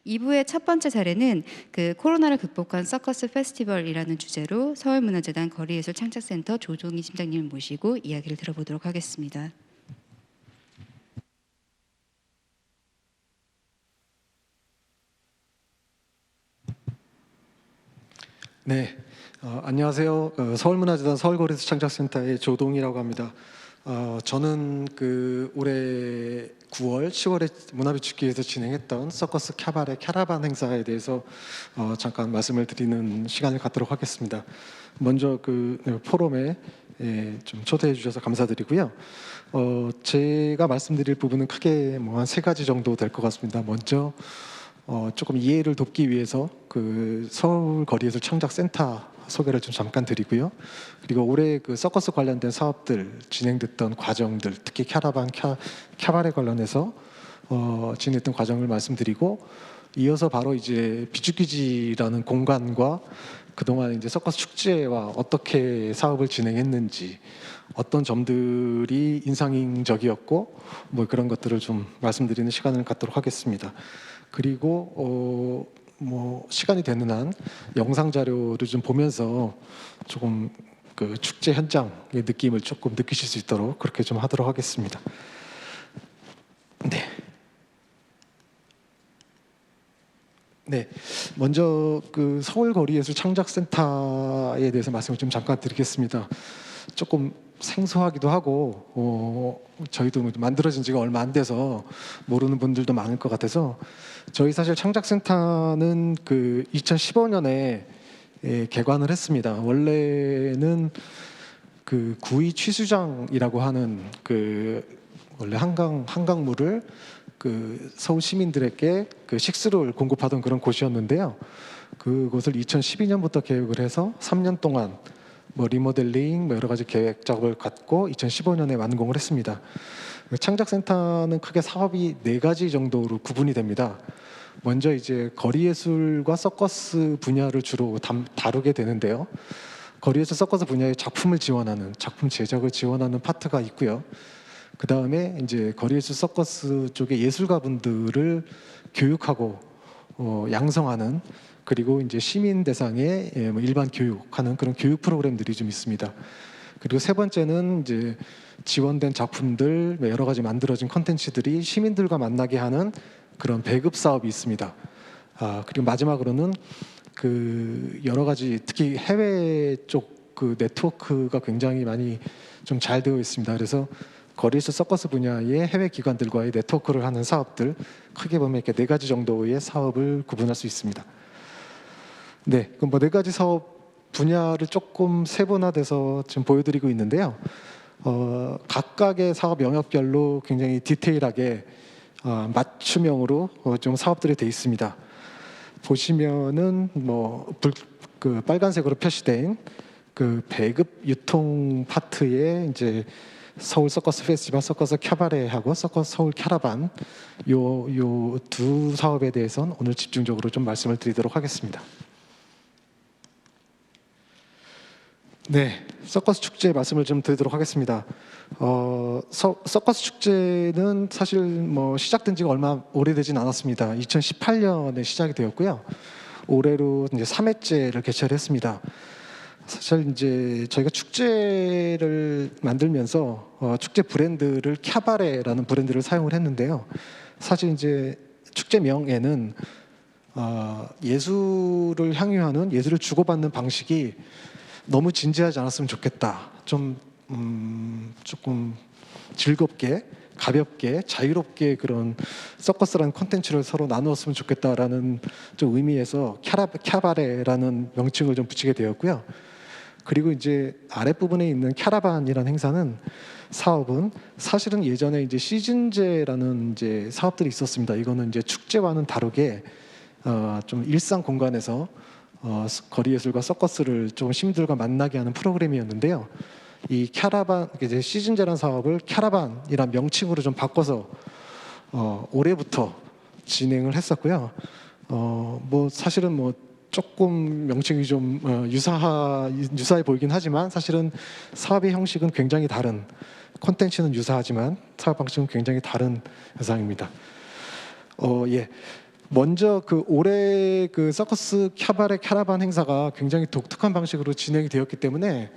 2부의 첫 번째 사례는 그 코로나를 극복한 서커스 페스티벌이라는 주제로 서울문화재단 거리예술 창작센터 조동희 팀장님을 모시고 이야기를 들어보도록 하겠습니다. 네, 안녕하세요. 서울문화재단 서울거리예술 창작센터의 조동희라고 합니다. 저는 올해 9월, 10월에 문화비축기에서 진행했던 서커스 캬바레 캐러반 행사에 대해서 잠깐 말씀을 드리는 시간을 갖도록 하겠습니다. 먼저 포럼에 좀 초대해 주셔서 감사드리고요. 제가 말씀드릴 부분은 크게 한 세 가지 정도 될 것 같습니다. 먼저 조금 이해를 돕기 위해서 서울거리예술 창작센터 소개를 좀 잠깐 드리고요. 그리고 올해 서커스 관련된 사업들 진행됐던 과정들, 특히 캬바레 관련해서 진행했던 과정을 말씀드리고, 이어서 바로 이제 비축기지라는 공간과 그동안 이제 서커스 축제와 어떻게 사업을 진행했는지, 어떤 점들이 인상적이었고 그런 것들을 좀 말씀드리는 시간을 갖도록 하겠습니다. 그리고 시간이 되는 한 영상 자료를 좀 보면서 조금 축제 현장의 느낌을 조금 느끼실 수 있도록 그렇게 좀 하도록 하겠습니다. 네, 먼저 서울거리예술 창작센터에 대해서 말씀을 좀 잠깐 드리겠습니다. 조금 생소하기도 하고 저희도 만들어진 지가 얼마 안 돼서 모르는 분들도 많을 것 같아서, 저희 사실 창작센터는 2015년에 개관을 했습니다. 원래는 구이 취수장이라고 하는 원래 한강물을 서울 시민들에게 식수를 공급하던 그런 곳이었는데요. 그곳을 2012년부터 계획을 해서 3년 동안 리모델링 여러 가지 계획 작업을 갖고 2015년에 완공을 했습니다. 창작센터는 크게 사업이 4가지 정도로 구분이 됩니다. 먼저 이제 거리예술과 서커스 분야를 주로 다루게 되는데요. 거리예술 서커스 분야의 작품 제작을 지원하는 파트가 있고요. 그 다음에 이제 거리예술 서커스 쪽의 예술가분들을 교육하고 양성하는, 그리고 이제 시민 대상의 일반 교육하는 그런 교육 프로그램들이 좀 있습니다. 그리고 세 번째는 이제 지원된 작품들, 여러 가지 만들어진 컨텐츠들이 시민들과 만나게 하는 그런 배급 사업이 있습니다. 그리고 마지막으로는 여러 가지, 특히 해외 쪽 네트워크가 굉장히 많이 좀 잘 되어 있습니다. 그래서 거리예술 서커스 분야의 해외 기관들과의 네트워크를 하는 사업들, 크게 보면 이렇게 4가지 정도의 사업을 구분할 수 있습니다. 네, 그럼 4가지 사업 분야를 조금 세분화돼서 지금 보여드리고 있는데요. 각각의 사업 영역별로 굉장히 디테일하게 맞춤형으로 좀 사업들이 되어 있습니다. 보시면은 빨간색으로 표시된 배급 유통 파트에 이제 서울 서커스 페스티벌, 서커스 캬바레하고 서커스 서울 캐러반, 요 두 사업에 대해서는 오늘 집중적으로 좀 말씀을 드리도록 하겠습니다. 네, 서커스 축제 말씀을 좀 드리도록 하겠습니다. 서커스 축제는 사실 시작된 지가 얼마 오래되진 않았습니다. 2018년에 시작이 되었고요. 올해로 이제 3회째를 개최를 했습니다. 사실 이제 저희가 축제를 만들면서 축제 브랜드를 캬바레라는 브랜드를 사용을 했는데요. 사실 이제 축제명에는 예술을 향유하는, 예술을 주고받는 방식이 너무 진지하지 않았으면 좋겠다. 조금 즐겁게, 가볍게, 자유롭게 그런 서커스라는 콘텐츠를 서로 나누었으면 좋겠다라는 좀 의미에서 캬바레라는 명칭을 좀 붙이게 되었고요. 그리고 이제 아랫부분에 있는 캐러반이라는 사업은 사실은 예전에 이제 시즌제라는 이제 사업들이 있었습니다. 이거는 이제 축제와는 다르게 좀 일상 공간에서 거리예술과 서커스를 좀 시민들과 만나게 하는 프로그램이었는데요. 이 캐러반, 이제 시즌제라는 사업을 캐러반이란 명칭으로 좀 바꿔서 올해부터 진행을 했었고요. 사실은 조금 명칭이 좀 유사해 보이긴 하지만 사실은 사업의 형식은 굉장히 다른, 콘텐츠는 유사하지만 사업 방식은 굉장히 다른 현상입니다. 예. 먼저 그 올해 그 서커스 캬바레 캐러반 행사가 굉장히 독특한 방식으로 진행이 되었기 때문에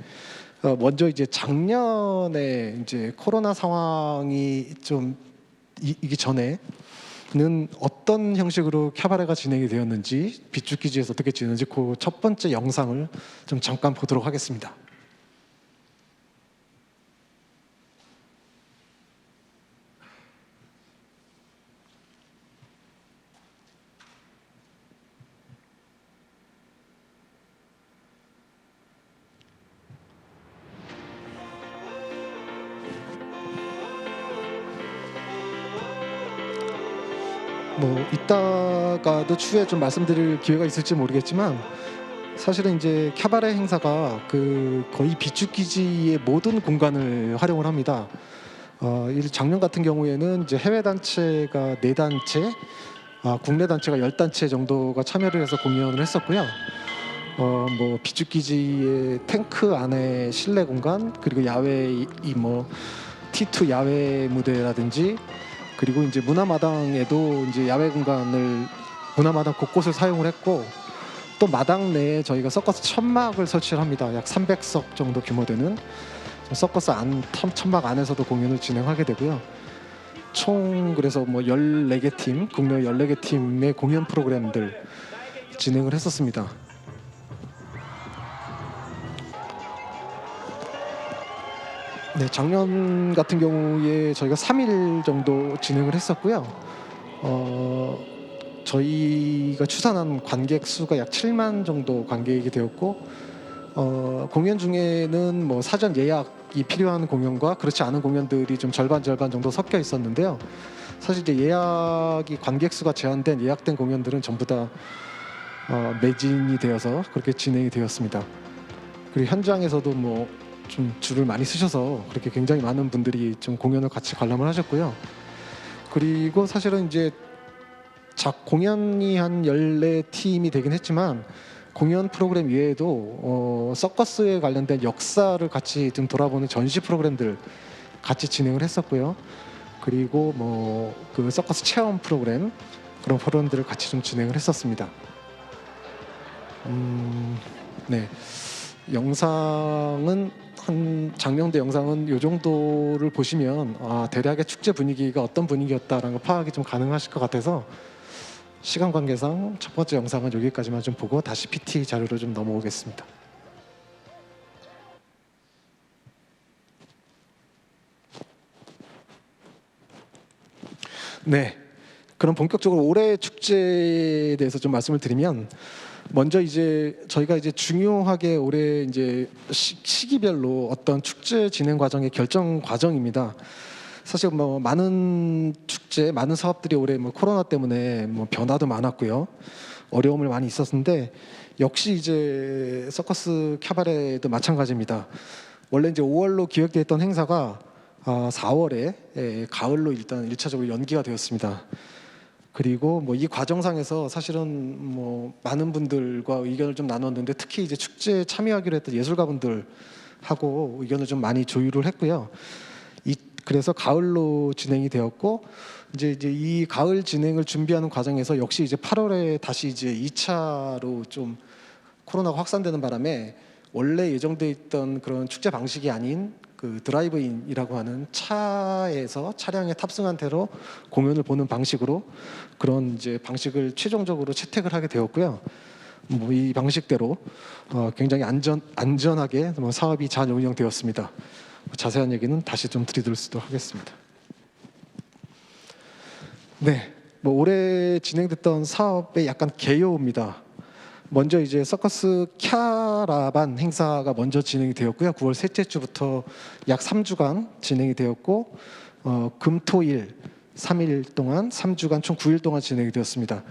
먼저 이제 작년에 이제 코로나 상황이 좀 이기 전에는 어떤 형식으로 캬바레가 진행이 되었는지, 비축기지에서 어떻게 진행했는지 그 첫 번째 영상을 좀 잠깐 보도록 하겠습니다. 뭐 이따가도 추후에 좀 말씀드릴 기회가 있을지 모르겠지만, 사실은 이제 캬바레 행사가 그 거의 비축기지의 모든 공간을 활용을 합니다. 작년 같은 경우에는 이제 해외 단체가 4단체, 국내 단체가 10단체 정도가 참여를 해서 공연을 했었고요. 뭐 비축기지의 탱크 안에 실내 공간, 그리고 야외 뭐 T2 야외 무대라든지, 그리고 이제 문화마당에도 이제 야외 공간을 문화마당 곳곳을 사용을 했고, 또 마당 내에 저희가 서커스 천막을 설치를 합니다. 약 300석 정도 규모 되는 서커스 천막 안에서도 공연을 진행하게 되고요. 총 그래서 뭐 14개 팀, 국내 14개 팀의 공연 프로그램들 진행을 했었습니다. 네, 작년 같은 경우에 저희가 3일 정도 진행을 했었고요. 저희가 추산한 관객 수가 약 7만 정도 관객이 되었고, 공연 중에는 뭐 사전 예약이 필요한 공연과 그렇지 않은 공연들이 좀 절반 정도 섞여 있었는데요. 사실 이제 예약이 관객 수가 제한된 예약된 공연들은 전부 다 매진이 되어서 그렇게 진행이 되었습니다. 그리고 현장에서도 뭐 좀 줄을 많이 쓰셔서 그렇게 굉장히 많은 분들이 좀 공연을 같이 관람을 하셨고요. 그리고 사실은 이제 공연이 한 14팀이 되긴 했지만, 공연 프로그램 외에도 서커스에 관련된 역사를 같이 좀 돌아보는 전시 프로그램들 같이 진행을 했었고요. 그리고 뭐 그 서커스 체험 프로그램, 그런 프로그램들을 같이 좀 진행을 했었습니다. 네, 영상은 작년도 영상은 이 정도를 보시면 대략의 축제 분위기가 어떤 분위기였다라는 걸 파악이 좀 가능하실 것 같아서, 시간 관계상 첫 번째 영상은 여기까지만 좀 보고 다시 PT 자료로 좀 넘어오겠습니다. 네, 그럼 본격적으로 올해 축제에 대해서 좀 말씀을 드리면, 먼저 이제 저희가 이제 중요하게 올해 이제 시기별로 어떤 축제 진행 과정의 결정 과정입니다. 사실 뭐 많은 축제, 많은 사업들이 올해 뭐 코로나 때문에 뭐 변화도 많았고요, 어려움을 많이 있었는데, 역시 이제 서커스 캬바레도 마찬가지입니다. 원래 이제 5월로 기획되어 있던 행사가 4월에 가을로 일단 1차적으로 연기가 되었습니다. 그리고 뭐 이 과정상에서 사실은 뭐 많은 분들과 의견을 좀 나눴는데, 특히 이제 축제에 참여하기로 했던 예술가분들하고 의견을 좀 많이 조율을 했고요. 그래서 가을로 진행이 되었고, 이제 이 가을 진행을 준비하는 과정에서 역시 이제 8월에 다시 이제 2차로 좀 코로나가 확산되는 바람에 원래 예정돼 있던 그런 축제 방식이 아닌 그 드라이브인이라고 하는 차에서 차량에 탑승한 채로 공연을 보는 방식으로, 그런 이제 방식을 최종적으로 채택을 하게 되었고요. 뭐 이 방식대로 굉장히 안전하게 뭐 사업이 잘 운영되었습니다. 자세한 얘기는 다시 좀 드리도록 하겠습니다. 네, 뭐 올해 진행됐던 사업의 약간 개요입니다. 먼저 이제 서커스 캬라반 행사가 먼저 진행이 되었고요. 9월 셋째 주부터 약 3주간 진행이 되었고, 금토일 3일 동안 3주간 총 9일 동안 진행이 되었습니다.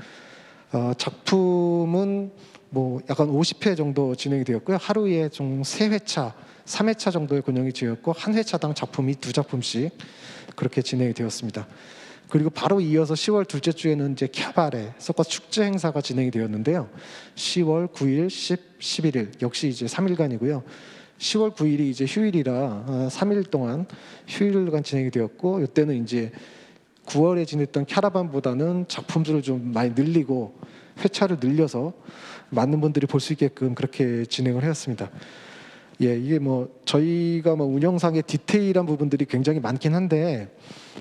작품은 뭐 약간 50회 정도 진행이 되었고요. 하루에 총 3회차, 3회차 정도의 공연이 되었고, 한 회차당 작품이 2작품씩 그렇게 진행이 되었습니다. 그리고 바로 이어서 10월 둘째 주에는 이제 캬바레 서커스 축제 행사가 진행이 되었는데요. 10월 9일, 10, 11일 역시 이제 3일간이고요. 10월 9일이 이제 휴일이라 3일 동안 휴일간 진행이 되었고, 이때는 이제 9월에 지냈던 캐러반보다는 작품들을 좀 많이 늘리고 회차를 늘려서 많은 분들이 볼 수 있게끔 그렇게 진행을 해왔습니다. 예, 이게 뭐 저희가 뭐 운영상의 디테일한 부분들이 굉장히 많긴 한데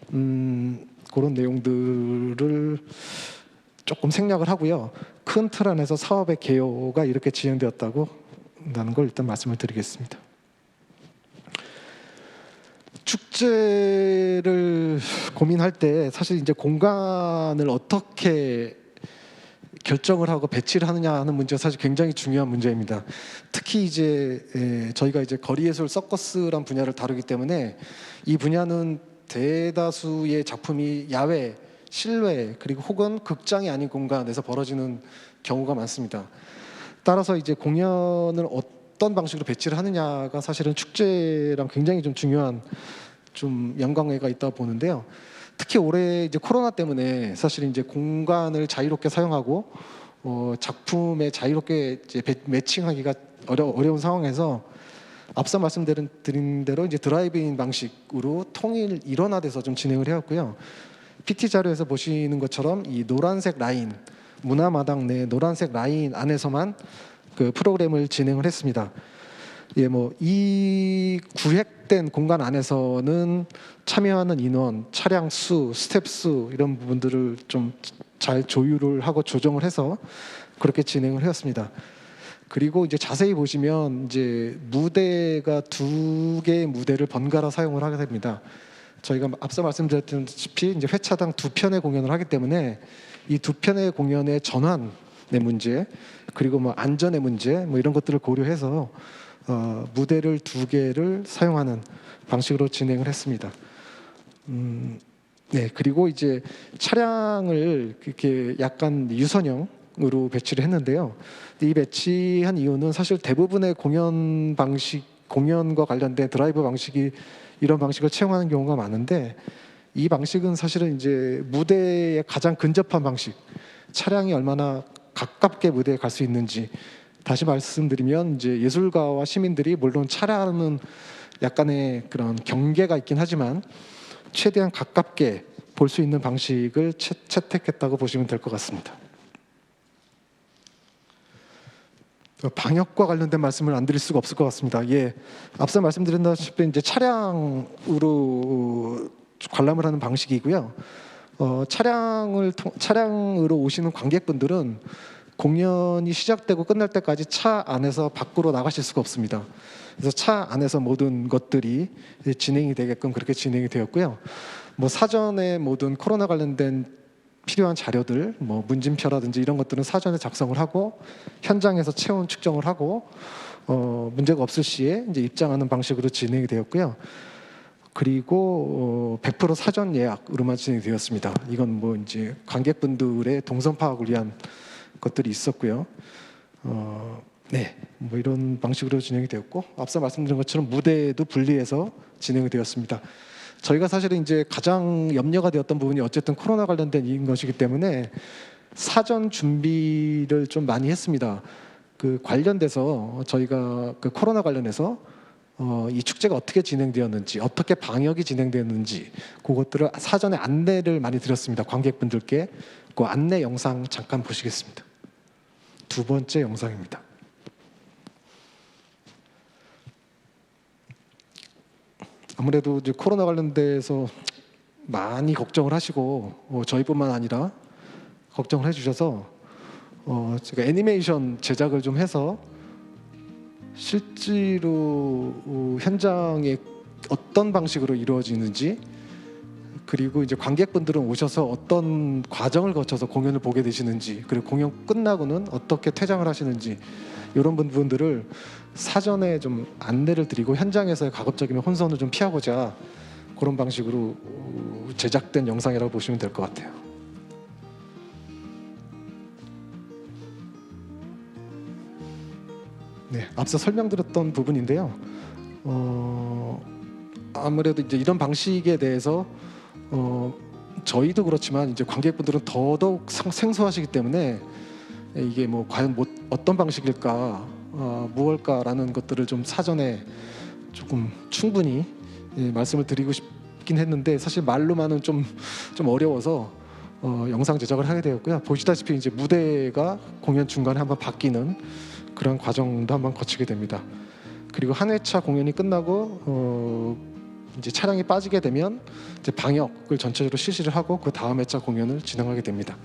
그런 내용들을 조금 생략을 하고요. 큰 틀 안에서 사업의 개요가 이렇게 진행되었다고 라는 걸 일단 말씀을 드리겠습니다. 축제를 고민할 때 사실 이제 공간을 어떻게 결정을 하고 배치를 하느냐 하는 문제가 사실 굉장히 중요한 문제입니다. 특히 이제 저희가 이제 거리예술 서커스란 분야를 다루기 때문에 이 분야는 대다수의 작품이 야외, 실외 그리고 혹은 극장이 아닌 공간에서 벌어지는 경우가 많습니다. 따라서 이제 공연을 어떤 방식으로 배치를 하느냐가 사실은 축제랑 굉장히 좀 중요한 좀 연관계가 있다고 보는데요. 특히 올해 이제 코로나 때문에 사실 이제 공간을 자유롭게 사용하고 작품에 자유롭게 이제 매칭하기가 어려운 상황에서 앞서 말씀드린 대로 이제 드라이브인 방식으로 통일 일원화돼서 좀 진행을 해왔고요. PT 자료에서 보시는 것처럼 이 노란색 라인 문화마당 내 노란색 라인 안에서만 그 프로그램을 진행을 했습니다. 예, 뭐 이 구획된 공간 안에서는 참여하는 인원, 차량 수, 스텝 수 이런 부분들을 좀 잘 조율을 하고 조정을 해서 그렇게 진행을 해왔습니다. 그리고 이제 자세히 보시면 이제 무대가 2개의 무대를 번갈아 사용을 하게 됩니다. 저희가 앞서 말씀드렸다시피 이제 회차당 2편의 공연을 하기 때문에 이 2편의 공연의 전환의 문제 그리고 뭐 안전의 문제 뭐 이런 것들을 고려해서 무대를 2개를 사용하는 방식으로 진행을 했습니다. 네, 그리고 이제 차량을 이렇게 약간 유선형으로 배치를 했는데요. 이 배치한 이유는 사실 대부분의 공연 방식, 공연과 관련된 드라이브 방식이 이런 방식을 채용하는 경우가 많은데 이 방식은 사실은 이제 무대에 가장 근접한 방식, 차량이 얼마나 가깝게 무대에 갈 수 있는지 다시 말씀드리면 이제 예술가와 시민들이 물론 차량은 약간의 그런 경계가 있긴 하지만 최대한 가깝게 볼 수 있는 방식을 채택했다고 보시면 될 것 같습니다. 방역과 관련된 말씀을 안 드릴 수가 없을 것 같습니다. 예, 앞서 말씀드렸다시피 이제 차량으로 관람을 하는 방식이고요. 차량으로 오시는 관객분들은 공연이 시작되고 끝날 때까지 차 안에서 밖으로 나가실 수가 없습니다. 그래서 차 안에서 모든 것들이 진행이 되게끔 그렇게 진행이 되었고요. 뭐 사전에 모든 코로나 관련된 필요한 자료들, 뭐 문진표라든지 이런 것들은 사전에 작성을 하고 현장에서 체온 측정을 하고 문제가 없을 시에 이제 입장하는 방식으로 진행이 되었고요. 그리고 100% 사전 예약으로만 진행되었습니다. 이건 뭐 이제 관객분들의 동선 파악을 위한 것들이 있었고요. 네, 뭐 이런 방식으로 진행이 되었고 앞서 말씀드린 것처럼 무대도 분리해서 진행이 되었습니다. 저희가 사실은 이제 가장 염려가 되었던 부분이 어쨌든 코로나 관련된 것이기 때문에 사전 준비를 좀 많이 했습니다. 그 관련돼서 저희가 그 코로나 관련해서 이 축제가 어떻게 진행되었는지, 어떻게 방역이 진행되었는지 그것들을 사전에 안내를 많이 드렸습니다. 관객분들께 그 안내 영상 잠깐 보시겠습니다. 2번째 영상입니다. 아무래도 이제 코로나 관련돼서 많이 걱정을 하시고 저희뿐만 아니라 걱정을 해주셔서 제가 애니메이션 제작을 좀 해서 실제로 현장에 어떤 방식으로 이루어지는지 그리고 이제 관객분들은 오셔서 어떤 과정을 거쳐서 공연을 보게 되시는지 그리고 공연 끝나고는 어떻게 퇴장을 하시는지 이런 부분들을 사전에 좀 안내를 드리고 현장에서의 가급적이면 혼선을 좀 피하고자 그런 방식으로 제작된 영상이라고 보시면 될 것 같아요. 네, 앞서 설명드렸던 부분인데요. 아무래도 이제 이런 방식에 대해서 저희도 그렇지만 이제 관객분들은 더더욱 생소하시기 때문에 이게 뭐 과연 어떤 방식일까, 무엇일까라는 것들을 좀 사전에 조금 충분히 말씀을 드리고 싶기 싶긴 했는데 사실 말로만은 좀 어려워서 영상 제작을 하게 되었고요. 보시다시피 이제 무대가 공연 중간에 한번 바뀌는 그런 과정도 한번 거치게 됩니다. 그리고 한 회차 공연이 끝나고 이제 차량이 빠지게 되면 이제 방역을 전체적으로 실시를 하고 그 다음 회차 공연을 진행하게 됩니다.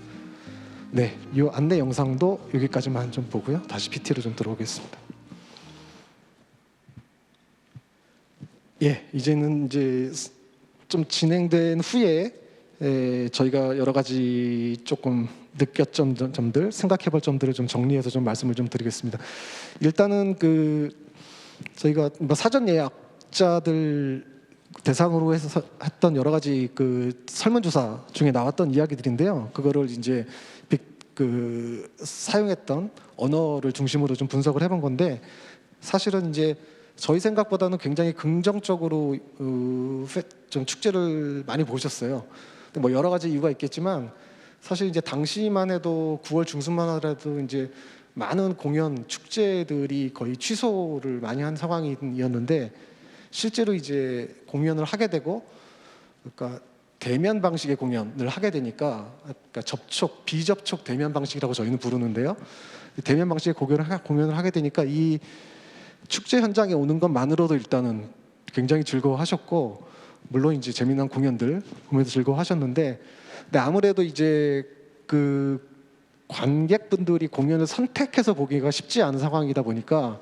네, 이 안내 영상도 여기까지만 좀 보고요. 다시 PT로 좀 들어오겠습니다. 예, 이제는 이제 좀 진행된 후에 저희가 여러 가지 조금 느꼈던 점들, 생각해볼 점들을 좀 정리해서 좀 말씀을 좀 드리겠습니다. 일단은 저희가 뭐 사전 예약자들 대상으로 해서 했던 여러 가지 설문조사 중에 나왔던 이야기들인데요. 그거를 이제 사용했던 언어를 중심으로 좀 분석을 해본 건데 사실은 이제 저희 생각보다는 굉장히 긍정적으로 좀 축제를 많이 보셨어요. 뭐 여러 가지 이유가 있겠지만 사실 이제 당시만 해도 9월 중순만 하더라도 이제 많은 공연 축제들이 거의 취소를 많이 한 상황이었는데 실제로 이제 공연을 하게 되고 그러니까 대면 방식의 공연을 하게 되니까 그러니까 비접촉 대면 방식이라고 저희는 부르는데요. 대면 방식의 공연을 하게 되니까 이 축제 현장에 오는 것만으로도 일단은 굉장히 즐거워하셨고 물론 이제 재미난 공연들 보면서 즐거워하셨는데 근데 아무래도 이제 관객분들이 공연을 선택해서 보기가 쉽지 않은 상황이다 보니까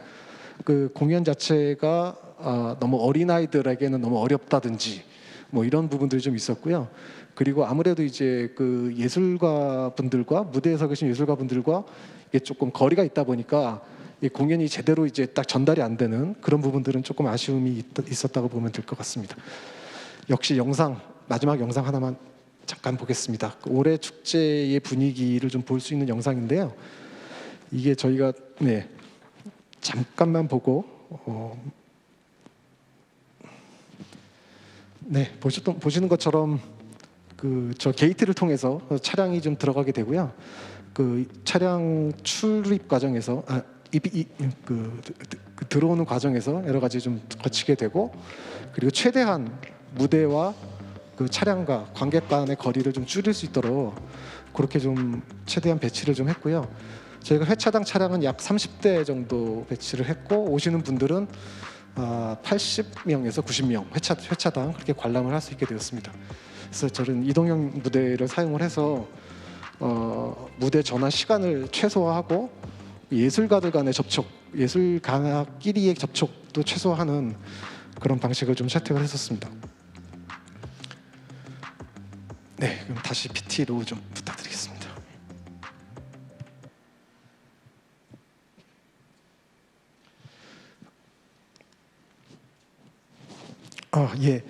공연 자체가 너무 어린아이들에게는 너무 어렵다든지 뭐 이런 부분들이 좀 있었고요. 그리고 아무래도 이제 예술가 분들과 무대에 서 계신 예술가 분들과 이게 조금 거리가 있다 보니까 이 공연이 제대로 이제 딱 전달이 안 되는 그런 부분들은 조금 아쉬움이 있었다고 보면 될 것 같습니다. 역시 마지막 영상 하나만 잠깐 보겠습니다. 올해 축제의 분위기를 좀 볼 수 있는 영상인데요. 이게 저희가 잠깐만 보고 보시는 것처럼 저 게이트를 통해서 차량이 좀 들어가게 되고요. 차량 출입 과정에서 들어오는 과정에서 여러 가지 좀 거치게 되고 그리고 최대한 무대와 차량과 관객 간의 거리를 좀 줄일 수 있도록 그렇게 좀 최대한 배치를 좀 했고요. 저희가 회차당 차량은 약 30대 정도 배치를 했고 오시는 분들은 80명에서 90명 회차당 그렇게 관람을 할 수 있게 되었습니다. 그래서 저는 이동형 무대를 사용을 해서 무대 전환 시간을 최소화하고 예술가들 간의 접촉, 예술가끼리의 접촉도 최소화하는 그런 방식을 좀 채택을 했었습니다. 네, 그럼 다시 PT로 좀 부탁드리겠습니다. 예.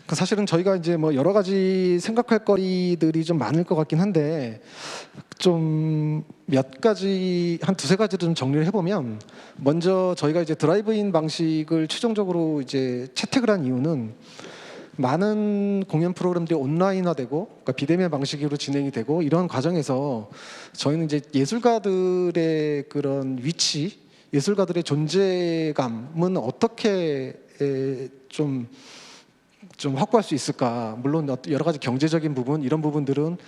사실은 저희가 이제 뭐 여러 가지 생각할 거리들이 좀 많을 것 같긴 한데 좀 몇 가지 한 두세 가지를 좀 정리를 해보면 먼저 저희가 이제 드라이브인 방식을 최종적으로 이제 채택을 한 이유는 많은 공연 프로그램들이 온라인화되고 그러니까 비대면 방식으로 진행이 되고 이런 과정에서 저희는 이제 예술가들의 그런 위치, 예술가들의 존재감은 어떻게 좀 확보할 수 있을까? 물론 여러 가지 경제적인 부분 이런 부분들은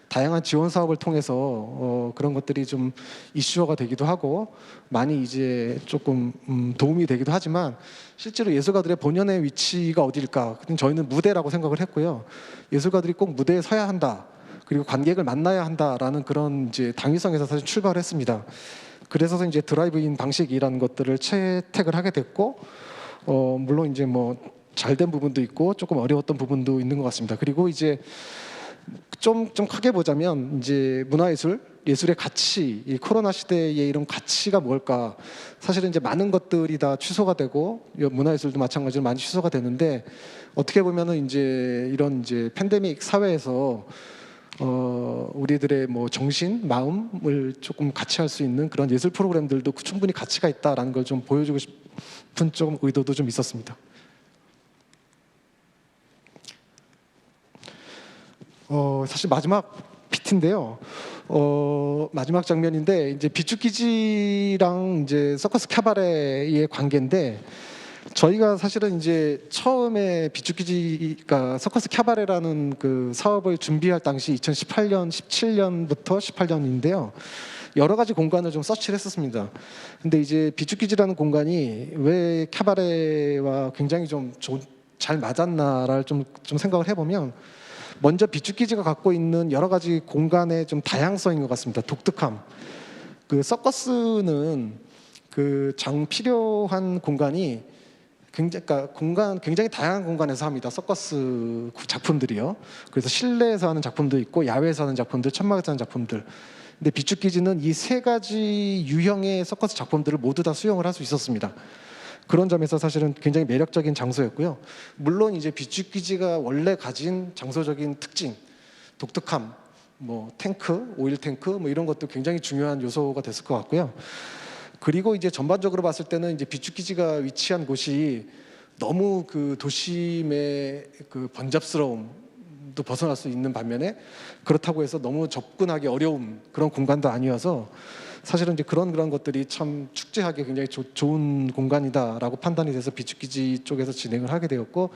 다양한 지원 사업을 통해서 그런 것들이 좀 이슈화가 되기도 하고 많이 이제 조금 도움이 되기도 하지만 실제로 예술가들의 본연의 위치가 어디일까? 저희는 무대라고 생각을 했고요. 예술가들이 꼭 무대에 서야 한다. 그리고 관객을 만나야 한다라는 그런 이제 당위성에서 사실 출발을 했습니다. 그래서 이제 드라이브인 방식이라는 것들을 채택을 하게 됐고 물론 이제 뭐 잘된 부분도 있고 조금 어려웠던 부분도 있는 것 같습니다. 그리고 이제 좀 크게 보자면 이제 예술의 가치, 이 코로나 시대의 이런 가치가 뭘까? 사실은 이제 많은 것들이 다 취소가 되고 문화예술도 마찬가지로 많이 취소가 되는데 어떻게 보면은 이제 이런 이제 팬데믹 사회에서 우리들의 뭐 정신, 마음을 조금 같이 할 수 있는 그런 예술 프로그램들도 충분히 가치가 있다라는 걸 좀 보여주고 싶은 좀 의도도 좀 있었습니다. 사실 마지막 PT인데요. 마지막 장면인데 이제 비축기지랑 이제 서커스 캐바레의 관계인데 저희가 사실은 이제 처음에 비축기지가 서커스 캬바레라는 그 사업을 준비할 당시 2018년, 17년부터 18년인데요. 여러 가지 공간을 좀 서치를 했었습니다. 근데 이제 비축기지라는 공간이 왜 캬바레와 굉장히 좀 잘 맞았나를 좀 생각을 해보면, 먼저 비축기지가 갖고 있는 여러 가지 공간의 좀 다양성인 것 같습니다. 독특함. 그 서커스는 그 필요한 공간이 굉장히 다양한 공간에서 합니다. 서커스 작품들이요. 그래서 실내에서 하는 작품도 있고 야외에서 하는 작품들, 천막에서 하는 작품들. 근데 비축기지는 이 세 가지 유형의 서커스 작품들을 모두 다 수용을 할 수 있었습니다. 그런 점에서 사실은 굉장히 매력적인 장소였고요. 물론 이제 비축기지가 원래 가진 장소적인 특징, 독특함, 뭐 탱크, 오일 탱크 뭐 이런 것도 굉장히 중요한 요소가 됐을 것 같고요. 그리고 이제 전반적으로 봤을 때는 이제 비축기지가 위치한 곳이 너무 그 도심의 그 번잡스러움도 벗어날 수 있는 반면에, 그렇다고 해서 너무 접근하기 어려운 그런 공간도 아니어서 사실은 이제 그런 것들이 참 축제하기 굉장히 좋은 공간이다라고 판단이 돼서 비축기지 쪽에서 진행을 하게 되었고,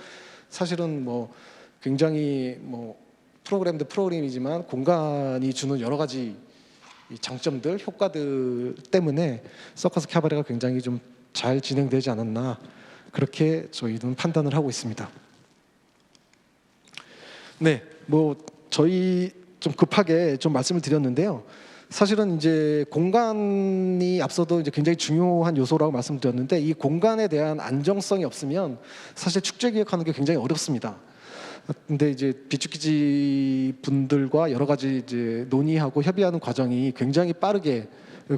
사실은 뭐 굉장히 뭐 프로그램도 프로그램이지만 공간이 주는 여러 가지 이 장점들, 효과들 때문에 서커스 캬바레가 굉장히 좀 잘 진행되지 않았나, 그렇게 저희는 판단을 하고 있습니다. 네, 뭐 저희 좀 급하게 좀 말씀을 드렸는데요. 사실은 이제 공간이 앞서도 이제 굉장히 중요한 요소라고 말씀드렸는데, 이 공간에 대한 안정성이 없으면 사실 축제 기획하는 게 굉장히 어렵습니다. 근데 이제 비축기지 분들과 여러 가지 이제 논의하고 협의하는 과정이 굉장히 빠르게,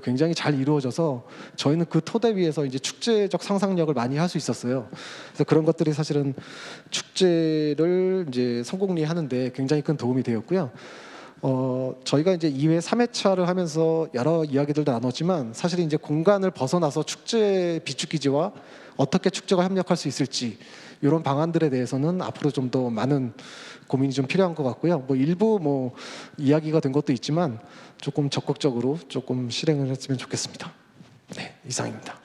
굉장히 잘 이루어져서 저희는 그 토대 위에서 이제 축제적 상상력을 많이 할 수 있었어요. 그래서 그런 것들이 사실은 축제를 이제 성공리하는데 굉장히 큰 도움이 되었고요. 저희가 이제 2회, 3회차를 하면서 여러 이야기들도 나눴지만, 사실 이제 공간을 벗어나서 비축기지와 어떻게 축제가 협력할 수 있을지, 이런 방안들에 대해서는 앞으로 좀 더 많은 고민이 좀 필요한 것 같고요. 뭐 일부 뭐 이야기가 된 것도 있지만 조금 적극적으로 조금 실행을 했으면 좋겠습니다. 네, 이상입니다.